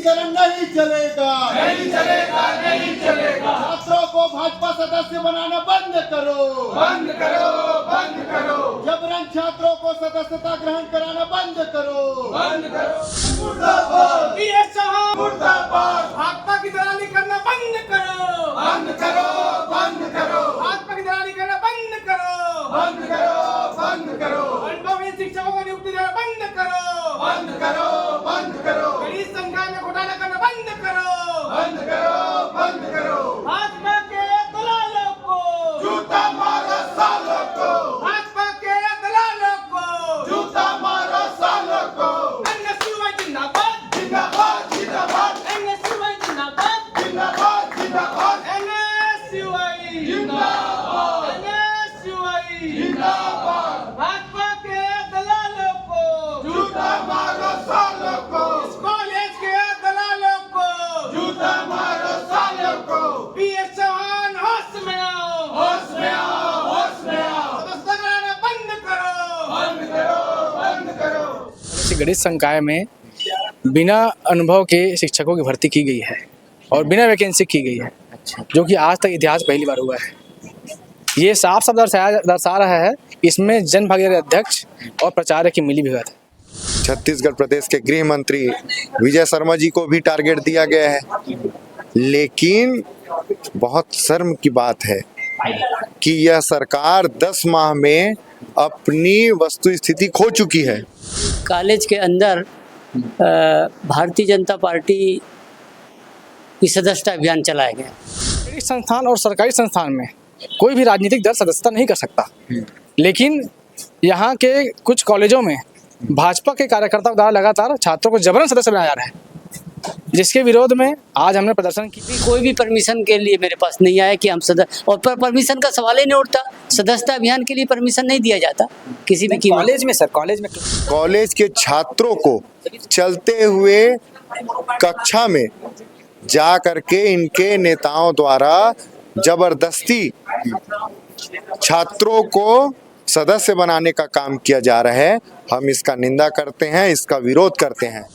निजीकरण नहीं चलेगा, नहीं चलेगा, नहीं चलेगा। छात्रों को भाजपा सदस्य बनाना बंद करो, बंद करो, बंद करो, जबरन छात्रों को सदस्यता ग्रहण कराना बंद करो, बंद करो। मुर्दाबाद, मुर्दाबाद, भाजपा की दलाली करना बंद करो, बंद करो, बंद करो, भाजपा की दलाली करना बंद करो, बंद करो, बंद करो, अनुभवी शिक्षकों को नियुक्ति देना बंद करो, बंद करो, बंद करो, गरीब संख्या में घोटाला करना बंद करो, बंद करो, बंद करो। भाजपा के दलालों को, जूता मारो सालों को, भाजपा के दलालों को, जूता मारो सालों को। एनएसयूआई जिंदाबाद, जिंदाबाद, जिंदाबाद, एनएसयूआई जिंदाबाद, जिंदाबाद, जिंदाबाद, एनएसयूआई जिंदाबाद, एनएसयूआई जिंदाबाद। भाजपा के दलालों को, जूता मारो सालों को, कॉलेज के दलालों को, जूता मारो सालों को। पीएस चौहान होश में आओ, होश में आओ, होश में आओ। सदस्यता कराना बंद करो, बंद करो, बंद करो। गणित संकाय में बिना अनुभव के शिक्षकों की भर्ती की गई है और बिना वैकेंसी की गई है, जो कि आज तक इतिहास पहली बार हुआ है। ये साफ साफ दर्शा रहा है इसमें जन भागीदारी अध्यक्ष और प्राचार्य की मिली भगत है। छत्तीसगढ़ प्रदेश के गृह मंत्री विजय शर्मा जी को भी टारगेट दिया गया है, लेकिन बहुत शर्म की बात है कि यह सरकार 10 माह में अपनी वस्तु स्थिति खो चुकी है। कॉलेज के अंदर भारतीय जनता पार्टी की सदस्यता अभियान चलाया गया। शैक्षणिक संस्थान और सरकारी संस्थान में कोई भी राजनीतिक दल सदस्यता नहीं कर सकता, लेकिन यहाँ के कुछ कॉलेजों में भाजपा के कार्यकर्ताओं द्वारा लगातार छात्रों को जबरन सदस्य बनाया जा रहा है, जिसके विरोध में आज हमने प्रदर्शन की। कोई भी परमिशन के लिए मेरे पास नहीं आया कि हम सदस्य, और परमिशन का सवाल ही नहीं उठता। सदस्यता अभियान के लिए परमिशन नहीं दिया जाता किसी भी कीमत। कॉलेज में सर, कॉलेज के छात्रों को चलते हुए कक्षा में जा करके इनके नेताओं द्वारा जबरदस्ती छात्रों को सदस्य बनाने का काम किया जा रहा है। हम इसका निंदा करते हैं, इसका विरोध करते हैं।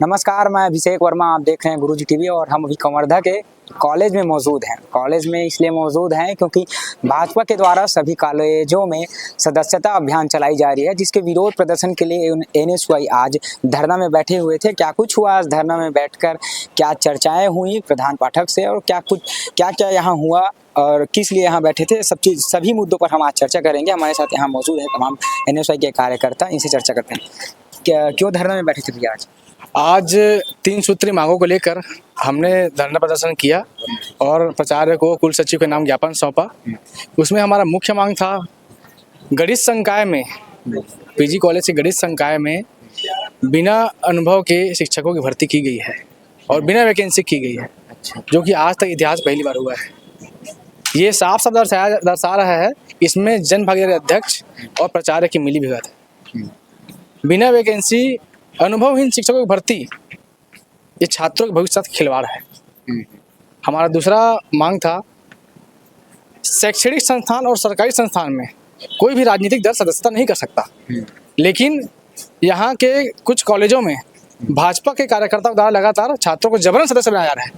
नमस्कार, मैं अभिषेक वर्मा, आप देख रहे हैं गुरुजी टीवी और हम अभी कंवर्धा के कॉलेज में मौजूद हैं। कॉलेज में इसलिए मौजूद हैं क्योंकि भाजपा के द्वारा सभी कॉलेजों में सदस्यता अभियान चलाई जा रही है, जिसके विरोध प्रदर्शन के लिए एनएसयूआई आज धरना में बैठे हुए थे। क्या कुछ हुआ आज धरना में बैठकर, क्या चर्चाएं हुई प्रधान पाठक से और क्या क्या यहाँ हुआ और किस लिए यहाँ बैठे थे, सभी मुद्दों पर हम आज चर्चा करेंगे। हमारे साथ यहाँ मौजूद है तमाम एनएसयूआई के कार्यकर्ता, इनसे चर्चा करते हैं। क्यों धरना में बैठे थे भैया आज 3 सूत्री मांगों को लेकर हमने धरना प्रदर्शन किया और प्राचार्य को कुल सचिव के नाम ज्ञापन सौंपा। उसमें हमारा मुख्य मांग था गणित संकाय में, पीजी कॉलेज के गणित संकाय में बिना अनुभव के शिक्षकों की भर्ती की गई है और बिना वैकेंसी की गई है, जो कि आज तक इतिहास पहली बार हुआ है। ये साफ साफ दर्शा रहा है इसमें जन भागीदारी अध्यक्ष और प्राचार्य की मिली भगत है। बिना वैकेंसी अनुभवहीन शिक्षकों की भर्ती ये छात्रों के भविष्य के साथ खिलवाड़ है। हमारा दूसरा मांग था शैक्षणिक संस्थान और सरकारी संस्थान में कोई भी राजनीतिक दल सदस्यता नहीं कर सकता, लेकिन यहाँ के कुछ कॉलेजों में भाजपा के कार्यकर्ताओं द्वारा लगातार छात्रों को जबरन सदस्य बनाया जा रहा है,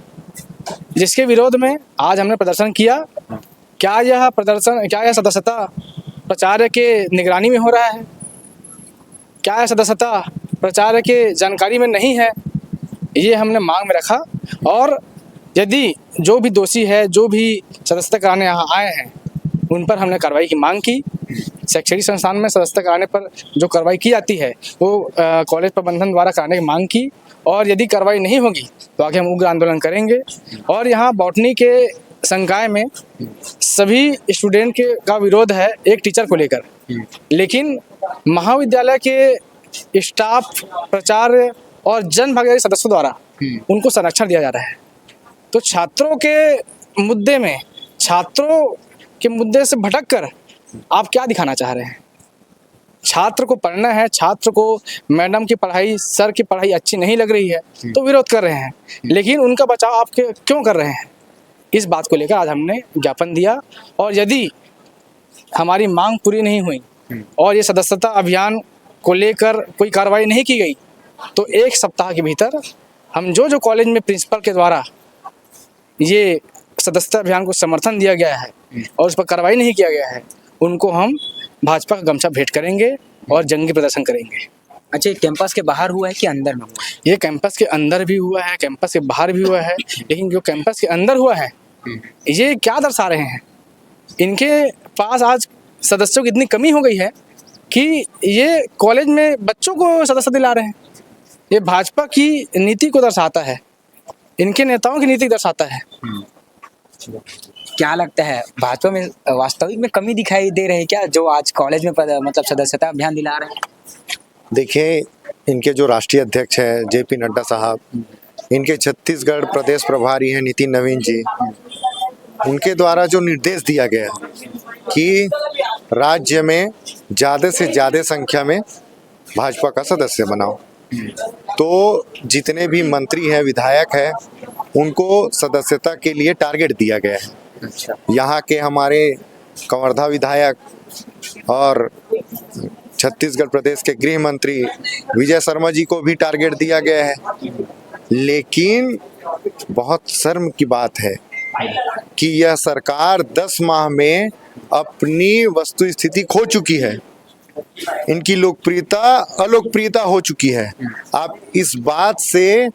जिसके विरोध में आज हमने प्रदर्शन किया। क्या यह सदस्यता प्राचार्य के निगरानी में हो रहा है? क्या यह सदस्यता प्राचार्य के जानकारी में नहीं है? ये हमने मांग में रखा और यदि जो भी दोषी है, जो भी सदस्यता कराने यहाँ आए हैं, उन पर हमने कार्रवाई की मांग की। शैक्षणिक संस्थान में सदस्यता कराने पर जो कार्रवाई की जाती है वो कॉलेज प्रबंधन द्वारा कराने की मांग की, और यदि कार्रवाई नहीं होगी तो आगे हम उग्र आंदोलन करेंगे। और यहाँ बॉटनी के संकाय में सभी स्टूडेंट का विरोध है एक टीचर को लेकर, लेकिन महाविद्यालय के स्टाफ, प्राचार्य और जन भागीदारी सदस्यों द्वारा उनको संरक्षण दिया जा रहा है। तो छात्रों के मुद्दे से भटककर आप क्या दिखाना चाह रहे हैं? छात्र को पढ़ना है, छात्र को मैडम की पढ़ाई, सर की पढ़ाई अच्छी नहीं लग रही है तो विरोध कर रहे हैं, लेकिन उनका बचाव आप क्यों कर रहे हैं? इस बात को लेकर आज हमने ज्ञापन दिया, और यदि हमारी मांग पूरी नहीं हुई और ये सदस्यता अभियान को लेकर कोई कार्रवाई नहीं की गई तो एक सप्ताह के भीतर हम जो कॉलेज में प्रिंसिपल के द्वारा ये सदस्यता अभियान को समर्थन दिया गया है और उस पर कार्रवाई नहीं किया गया है, उनको हम भाजपा का गमछा भेंट करेंगे और जंगी प्रदर्शन करेंगे। अच्छा, ये कैंपस के बाहर हुआ है कि अंदर में हुआ है? ये कैंपस के अंदर भी हुआ है, कैंपस के बाहर भी हुआ है, लेकिन जो कैंपस के अंदर हुआ है ये क्या दर्शा रहे हैं, इनके पास आज सदस्यों की इतनी कमी हो गई है कि ये कॉलेज में बच्चों को सदस्य दिला रहे हैं। ये भाजपा की नीति को दर्शाता है, इनके नेताओं की नीति को दर्शाता है। क्या लगता है भाजपा में वास्तविक में कमी दिखाई दे रही है क्या, जो आज कॉलेज में मतलब सदस्यता अभियान दिला रहे हैं? देखिए, इनके जो राष्ट्रीय अध्यक्ष है जेपी नड्डा साहब, इनके छत्तीसगढ़ प्रदेश प्रभारी हैं नितिन नवीन जी, उनके द्वारा जो निर्देश दिया गया कि राज्य में ज़्यादा से ज़्यादा संख्या में भाजपा का सदस्य बनाओ, तो जितने भी मंत्री हैं, विधायक हैं, उनको सदस्यता के लिए टारगेट दिया गया है। अच्छा, यहाँ के हमारे कवर्धा विधायक और छत्तीसगढ़ प्रदेश के गृह मंत्री विजय शर्मा जी को भी टारगेट दिया गया है। लेकिन बहुत शर्म की बात है कि यह सरकार 10 माह में अपनी वस्तु स्थिति खो चुकी है, इनकी लोकप्रियता अलोकप्रियता हो चुकी है। अब इस बात से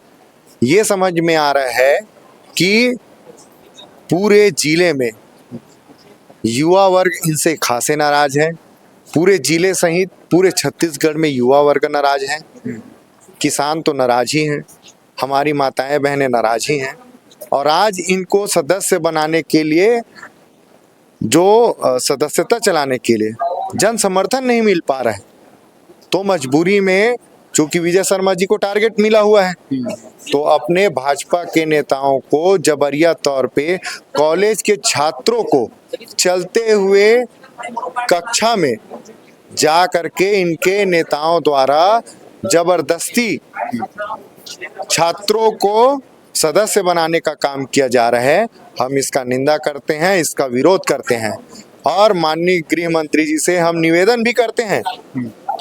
ये समझ में आ रहा है कि पूरे जिले में युवा वर्ग इनसे खासे नाराज है, पूरे जिले सहित पूरे छत्तीसगढ़ में युवा वर्ग नाराज है, किसान तो नाराज ही हैं, हमारी माताएं बहनें नाराज ही हैं। और आज इनको सदस्य बनाने के लिए, जो सदस्यता चलाने के लिए जन समर्थन नहीं मिल पा रहा है, तो मजबूरी में चूंकि विजय शर्मा जी को टारगेट मिला हुआ है, तो अपने भाजपा के नेताओं को जबरिया तौर पे कॉलेज के छात्रों को चलते हुए कक्षा में जा करके इनके नेताओं द्वारा जबरदस्ती छात्रों को सदस्य बनाने का काम किया जा रहा है। हम इसका निंदा करते हैं, इसका विरोध करते हैं और माननीय गृह मंत्री जी से हम निवेदन भी करते हैं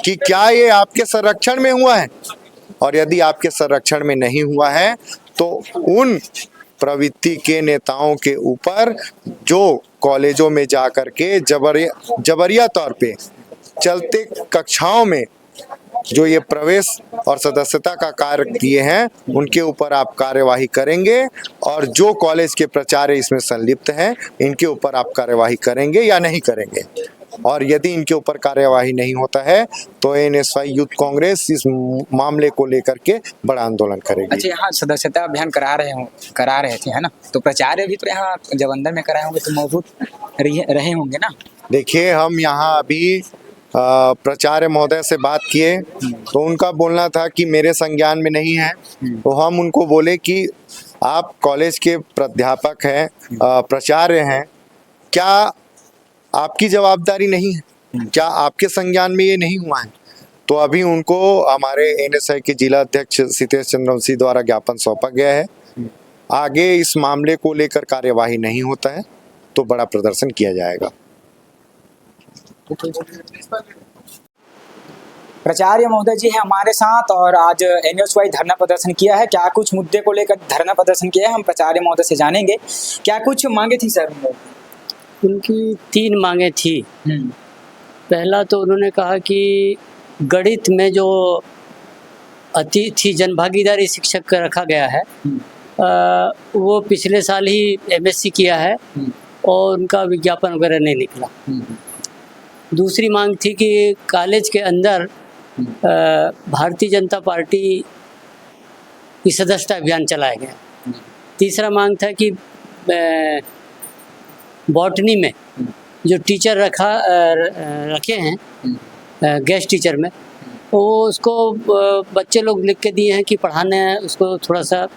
कि क्या ये आपके संरक्षण में हुआ है, और यदि आपके संरक्षण में नहीं हुआ है तो उन प्रवृत्ति के नेताओं के ऊपर जो कॉलेजों में जा करके जबरिया तौर पे चलते कक्षाओं में जो ये प्रवेश और सदस्यता का कार्य किए हैं, उनके ऊपर आप कार्यवाही करेंगे, और जो कॉलेज के प्राचार्य इसमें संलिप्त हैं, इनके ऊपर आप कार्यवाही करेंगे या नहीं करेंगे। और यदि इनके ऊपर कार्यवाही नहीं होता है तो एनएसवाई यूथ कांग्रेस इस मामले को लेकर के बड़ा आंदोलन करेगी। अच्छा, यहाँ सदस्यता अभियान करा रहे थे, है ना, तो प्राचार्य भी तो यहाँ जब अंदर में कराए होंगे तो मौजूद रहे होंगे ना? देखिए, हम यहाँ अभी प्राचार्य महोदय से बात किए तो उनका बोलना था कि मेरे संज्ञान में नहीं है, तो हम उनको बोले कि आप कॉलेज के प्राध्यापक हैं, प्राचार्य हैं, क्या आपकी जवाबदारी नहीं है, क्या आपके संज्ञान में ये नहीं हुआ है? तो अभी उनको हमारे एनएसआई के जिला अध्यक्ष सितेश चंद्रवंशी द्वारा ज्ञापन सौंपा गया है। आगे इस मामले को लेकर कार्यवाही नहीं होता है तो बड़ा प्रदर्शन किया जाएगा। प्राचार्य महोदय जी हैं हमारे साथ और आज एनएसवाई धरना प्रदर्शन किया है। क्या कुछ मुद्दे को लेकर धरना प्रदर्शन किया है, हम प्राचार्य महोदय से जानेंगे। क्या कुछ मांगे थी सर? उनकी 3 मांगे थी। पहला तो उन्होंने कहा कि गणित में जो अतिथि जनभागीदारी शिक्षक का रखा गया है, वो पिछले साल ही एमएससी किया है और उनका विज्ञापन वगैरह नहीं निकला। दूसरी मांग थी कि कॉलेज के अंदर भारतीय जनता पार्टी की सदस्यता अभियान चलाया गया। तीसरा मांग था कि बॉटनी में जो टीचर रखे हैं गेस्ट टीचर में, वो उसको बच्चे लोग लिख के दिए हैं कि पढ़ाने उसको थोड़ा सा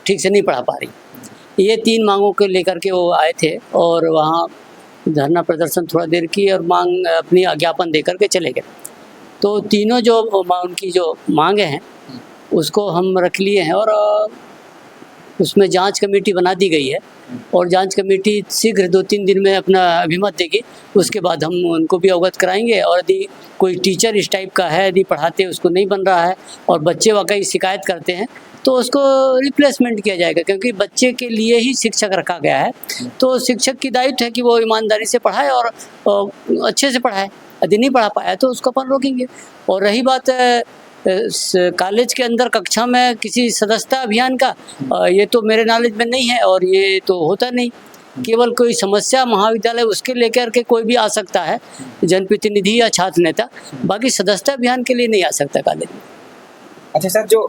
ठीक से नहीं पढ़ा पा रही। ये 3 मांगों को लेकर के वो आए थे और वहाँ धरना प्रदर्शन थोड़ा देर की और मांग अपनी ज्ञापन दे करके चले गए। तो तीनों जो उनकी जो मांगे हैं उसको हम रख लिए हैं और उसमें जांच कमेटी बना दी गई है और जांच कमेटी शीघ्र 2-3 दिन में अपना अभिमत देगी। उसके बाद हम उनको भी अवगत कराएंगे और यदि कोई टीचर इस टाइप का है, यदि पढ़ाते उसको नहीं बन रहा है और बच्चे वाकई शिकायत करते हैं तो उसको रिप्लेसमेंट किया जाएगा, क्योंकि बच्चे के लिए ही शिक्षक रखा गया है। तो शिक्षक की दायित्व है कि वो ईमानदारी से पढ़ाए और अच्छे से पढ़ाए। यदि नहीं पढ़ा पाया तो उसको अपन रोकेंगे। और रही बात कॉलेज के अंदर कक्षा में किसी सदस्यता अभियान का, ये तो मेरे नॉलेज में नहीं है और ये तो होता नहीं। केवल कोई समस्या महाविद्यालय उसके लेकर के कोई भी आ सकता है, जनप्रतिनिधि या छात्र नेता, बाकी सदस्यता अभियान के लिए नहीं आ सकता कॉलेज में। अच्छा सर, जो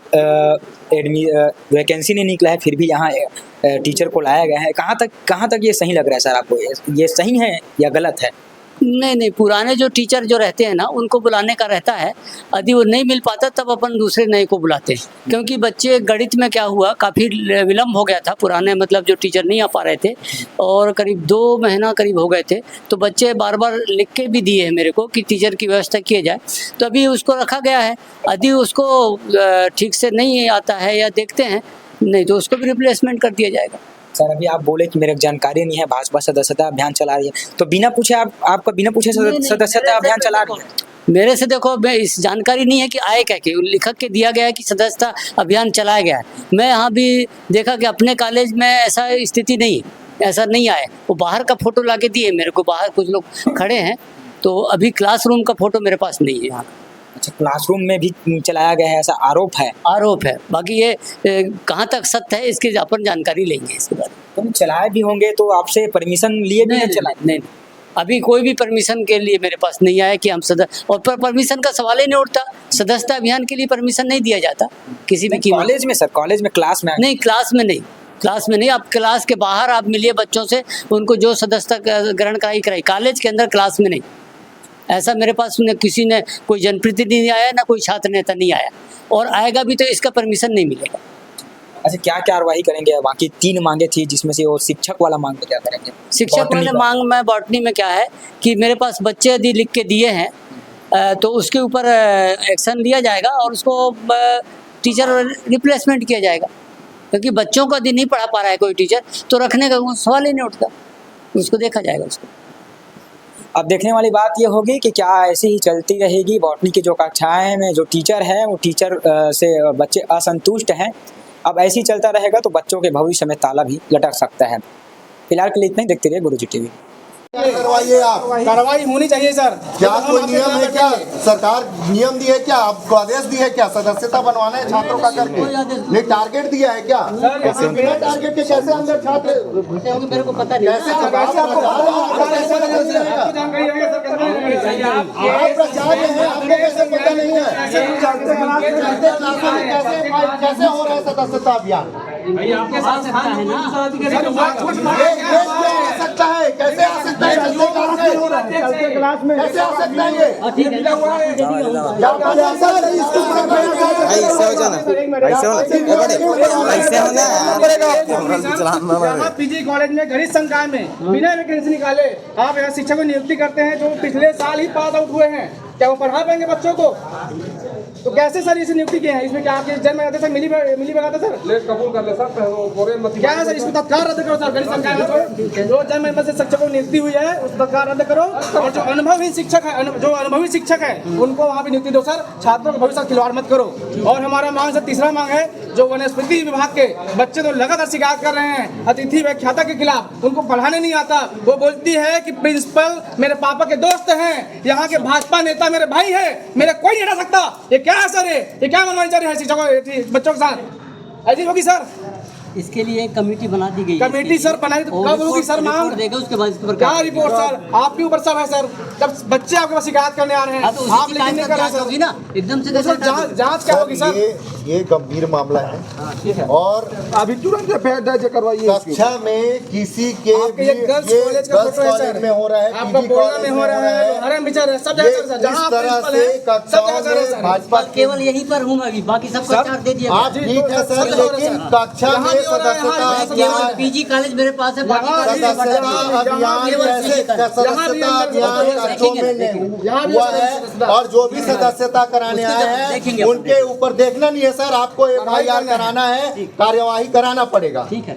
वैकेंसी नहीं निकला है फिर भी यहाँ टीचर को लाया गया है, कहाँ तक ये सही लग रहा है सर आपको? ये सही है या गलत है? नहीं, पुराने जो टीचर जो रहते हैं ना उनको बुलाने का रहता है। यदि वो नहीं मिल पाता तब अपन दूसरे नए को बुलाते हैं, क्योंकि बच्चे गणित में क्या हुआ, काफ़ी विलम्ब हो गया था। पुराने मतलब जो टीचर नहीं आ पा रहे थे और करीब 2 महीना करीब हो गए थे, तो बच्चे बार बार लिख के भी दिए हैं मेरे को कि टीचर की व्यवस्था किया जाए। तो अभी उसको रखा गया है। यदि उसको ठीक से नहीं आता है या देखते हैं नहीं तो उसको भी रिप्लेसमेंट कर दिया जाएगा। सर अभी आप बोले कि मेरे को जानकारी नहीं है, भाजपा सदस्यता अभियान चला रही है, तो बिना पूछे आपका बिना पूछे सदस्यता अभियान चला रही है? मेरे से देखो, मैं इस जानकारी नहीं है कि आए क्या, कि लिखक के दिया गया है कि सदस्यता अभियान चलाया गया है। मैं यहाँ भी देखा कि अपने कॉलेज में ऐसा स्थिति नहीं, ऐसा नहीं आया। वो बाहर का फोटो ला के दिए मेरे को, बाहर कुछ लोग खड़े हैं, तो अभी क्लासरूम का फोटो मेरे पास नहीं है यहाँ। अच्छा, क्लासरूम में भी चलाया गया है ऐसा आरोप है? बाकी ये कहाँ तक सत्य है इसकी अपन जानकारी लेंगे इसके बारे में। तो चलाए भी होंगे तो आपसे परमिशन लिए भी नहीं चलाए? नहीं, अभी कोई भी परमिशन के लिए मेरे पास नहीं आया कि हम और परमिशन का सवाल ही नहीं उठता। सदस्यता अभियान के लिए परमिशन नहीं दिया जाता किसी भी कॉलेज में। सर कॉलेज में क्लास में नहीं, क्लास में नहीं। आप क्लास के बाहर आप मिलिए बच्चों से, उनको जो सदस्यता ग्रहण कराई। कॉलेज के अंदर क्लास में नहीं। ऐसा मेरे पास किसी ने, कोई जनप्रतिनिधि आया ना कोई छात्र नेता नहीं आया, और आएगा भी तो इसका परमिशन नहीं मिलेगा। अच्छा, क्या कार्रवाई करेंगे? बाकी 3 मांगे थी जिसमें से वो शिक्षक वाला मांग क्या करेंगे? शिक्षक वाले मांग में बॉटनी में क्या है कि मेरे पास बच्चे यदि लिख के दिए हैं तो उसके ऊपर एक्शन लिया जाएगा और उसको टीचर रिप्लेसमेंट किया जाएगा, क्योंकि बच्चों को यदि नहीं पढ़ा पा रहा है कोई टीचर तो रखने का सवाल ही नहीं उठता, उसको देखा जाएगा उसको। अब देखने वाली बात ये होगी कि क्या ऐसी ही चलती रहेगी बॉटनी की जो कक्षाएं में जो टीचर है वो टीचर से बच्चे असंतुष्ट हैं। अब ऐसे ही चलता रहेगा तो बच्चों के भविष्य में ताला भी लटक सकता है। फिलहाल के लिए इतना ही, देखते रहिए गुरुजी टीवी। करवाइए आप, कार्रवाई होनी चाहिए सर। क्या कोई नियम है क्या? सरकार नियम दी है क्या? आपको आदेश दिया है क्या सदस्यता बनवाना है छात्रों का करके? नहीं, टारगेट दिया है क्या? बिना टारगेट के कैसे अंदर छात्र घुसे होंगे? मेरे को पता नहीं कैसे आपको कैसे पता नहीं है? कैसे हो रहा है सदस्यता अभियान? सकता है कैसे आ सकता है? क्लास में कैसे आ सकता है ये? पीजी कॉलेज में गणित संकाय में बिना वैकेंसी निकाले आप यहाँ शिक्षक को नियुक्ति करते हैं जो पिछले साल ही पास आउट हुए हैं। क्या वो पढ़ा पाएंगे बच्चों को? तो कैसे सर इसे नियुक्ति किए हैं? इसमें क्या आपके जन्म में सर मिली भगत सर कबूल कर ले सर, क्या है सर? इसको तत्काल रद्द करो सर। गणित संकाय में जो जन्म से शिक्षकों की नियुक्ति हुई है उस तत्काल रद्द करो, और जो अनुभवी शिक्षक है उनको वहाँ पे नियुक्ति दो सर। छात्रों के भविष्य खिलवाड़ मत करो। और हमारा मांग सर, तीसरा मांग है, जो वनस्पति विभाग के बच्चे तो लगातार शिकायत कर रहे हैं अतिथि व्याख्याता के खिलाफ, उनको पढ़ाने नहीं आता। वो बोलती है कि प्रिंसिपल मेरे पापा के दोस्त हैं, यहाँ के भाजपा नेता मेरे भाई है, मेरे कोई नहीं हटा सकता। ये क्या है सर? ये क्या मनमानी चल रही है शिक्षकों बच्चों के साथ? ऐसी होगी सर? इसके लिए एक कमेटी बना दी गई। कमेटी सर बनाई तो कब होगी सर? मांग देगा उसके बाद इसके ऊपर क्या रिपोर्ट सर? आपके ऊपर सब है सर। जब बच्चे आपके पास शिकायत करने आ रहे हैं आप लेकिन नहीं कर रहे सर। होगी ना एकदम से जांच क्या होगी सर? ये गंभीर मामला है और अभी तुरंत एफआईआर दर्ज करवाइए। कक्षा में किसी के आपके ये गर्ल्स कॉलेज का फोटो है सर, में हो रहा है, आपका बोलना में हो रहा है, हरम विचार है, सब जगह सर। जहां प्रिंसिपल है सब जगह सर। भाजपा केवल यहीं पर हूँ मैं, बाकी सब चार्ज दे दिया। आप ठीक है सर, लेकिन कक्षा में सदस्यता अभियान, पीजी कॉलेज मेरे पास है, सदस्यता अभियान कक्षों में नहीं हुआ है। और जो भी सदस्यता कराने आए हैं उनके ऊपर देखना नहीं है सर आपको FIR कराना है, कार्यवाही कराना पड़ेगा। ठीक है।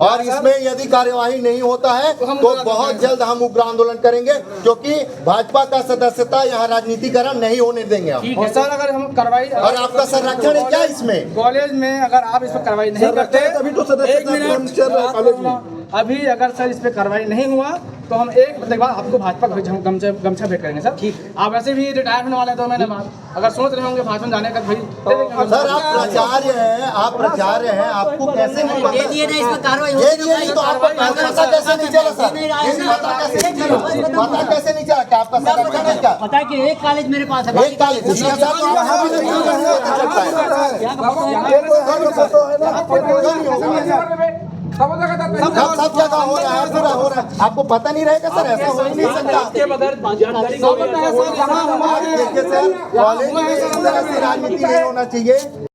और इसमें यदि कार्यवाही नहीं होता है तो बहुत जल्द हम उग्र आंदोलन करेंगे, क्योंकि भाजपा का सदस्यता यहाँ राजनीतिकरण नहीं होने देंगे हम। और सर अगर हम कार्रवाई और आपका संरक्षण है क्या इसमें? कॉलेज में अगर आप इस पर कार्रवाई नहीं करते, तभी तो सदस्यता एक मिनट, अभियान चल रहा है कॉलेज में। अभी अगर सर इस पे कार्रवाई नहीं हुआ तो हम एक बजे के बाद आपको भाजपा गमछा भेंट करेंगे सर। ठीक, आप वैसे भी रिटायर होने वाले हैं 2 महीने बाद, अगर सोच रहे होंगे भाजपा जाने का, भाई सर आप प्राचार्य हैं, आपको कैसे नहीं पता? ये नहीं इसमें कार्रवाई ये नहीं तो आपको पता कैसे नहीं चला सर? पता कैसे नहीं चला? पता कैसे नहीं चला? क्या आपका संरक्षण है क्या? पता है कि एक कॉलेज मेरे पास है, एक कॉलेज उसके साथ तो आप भी नहीं चलता है। सब जगह हो रहा है, पूरा हो रहा है। आपको पता नहीं रहेगा सर? ऐसा हो ही नहीं सकता। आप देखिए सर, कॉलेज में इस तरह से राजनीति नहीं होना चाहिए।